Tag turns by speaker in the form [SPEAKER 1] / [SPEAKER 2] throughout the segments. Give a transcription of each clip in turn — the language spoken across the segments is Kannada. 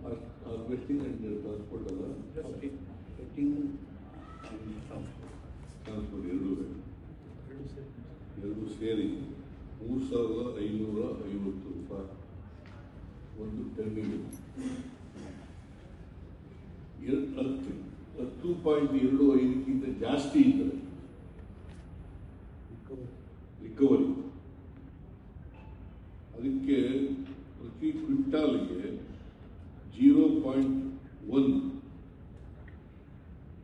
[SPEAKER 1] ಹಾರ್ವೆಸ್ಟಿಂಗ್ ಅಂಡ್ ಟ್ರಾನ್ಸ್ಪೋರ್ಟ್ ಅಲ್ಲ,
[SPEAKER 2] ಕಟ್ಟಿಂಗ್
[SPEAKER 1] ಟ್ರಾನ್ಸ್ಪೋರ್ಟ್ ಎರಡು ಸೇರಿ 3,550 ರೂಪಾಯಿ ಒಂದು ಟನ್ನಿಗೆ. 10.25ಕ್ಕಿಂತ ಜಾಸ್ತಿ ಇದ್ದರೆ ರಿಕವರಿ, ಅದಕ್ಕೆ ಪ್ರತಿ ಕ್ವಿಂಟಾಲ್ಗೆ 0.1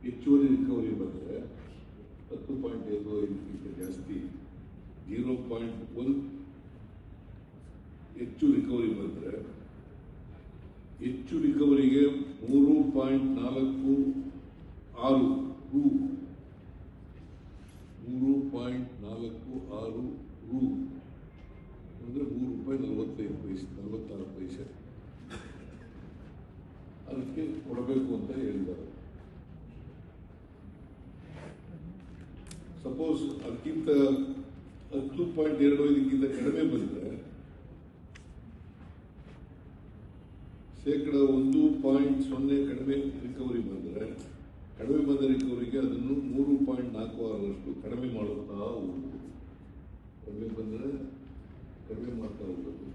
[SPEAKER 1] ಹೆಚ್ಚುವರಿ ರಿಕವರಿ ಬಂದರೆ, 10.25ಕ್ಕಿಂತ ಜಾಸ್ತಿ 0.1 ಹೆಚ್ಚು ರಿಕವರಿ ಬಂದರೆ, ಹೆಚ್ಚು ರಿಕವರಿಗೆ 3.46 ರು, 3.46 ರು ಅಂದರೆ ₹3.46 ಅದಕ್ಕೆ ಕೊಡಬೇಕು ಅಂತ ಹೇಳಿದ್ದಾರೆ. ಸಪೋಸ್ ಅದಕ್ಕಿಂತ 10.25ಕ್ಕಿಂತ ಕಡಿಮೆ ಬಂದರೆ ಶೇಕಡ 1.0 ಕಡಿಮೆ ರಿಕವರಿ ಬಂದರೆ, ಕಡಿಮೆ ಬಂದ ರಿಕವರಿಗೆ ಅದನ್ನು 3.46ರಷ್ಟು ಕಡಿಮೆ ಮಾಡುತ್ತಾ ಹೋಗ್ಬೋದು. ಕಡಿಮೆ ಬಂದರೆ ಕಡಿಮೆ ಮಾಡ್ತಾ ಹೋಗ್ಬೇಕು,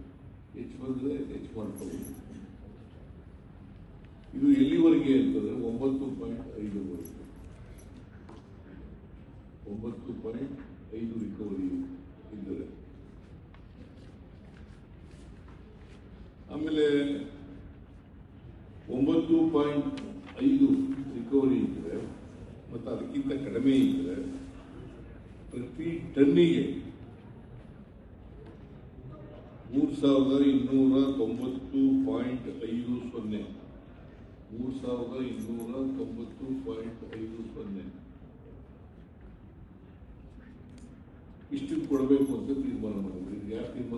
[SPEAKER 1] ಹೆಚ್ಚು ಬಂದರೆ ಹೆಚ್ಚು ಮಾಡ್ತಾ ಹೋಗ್ಬೇಕು. ಇದು ಎಲ್ಲಿವರೆಗೆ ಅಂತಂದರೆ 9.5ವರೆಗೆ, 9.5 ರಿಕವರಿ ಇದ್ದರೆ. ಆಮೇಲೆ 9.5 ರಿಕವರಿ ಇದ್ದರೆ ಮತ್ತು ಅದಕ್ಕಿಂತ ಕಡಿಮೆ ಇದ್ದರೆ ಪ್ರತಿ ಟನ್ನಿಗೆ 3,290.50, 3,290.50 ಇಷ್ಟು ಕೊಡಬೇಕು ಅಂತ ತೀರ್ಮಾನ ಮಾಡಿದ್ರು. ಯಾರು ತೀರ್ಮಾನ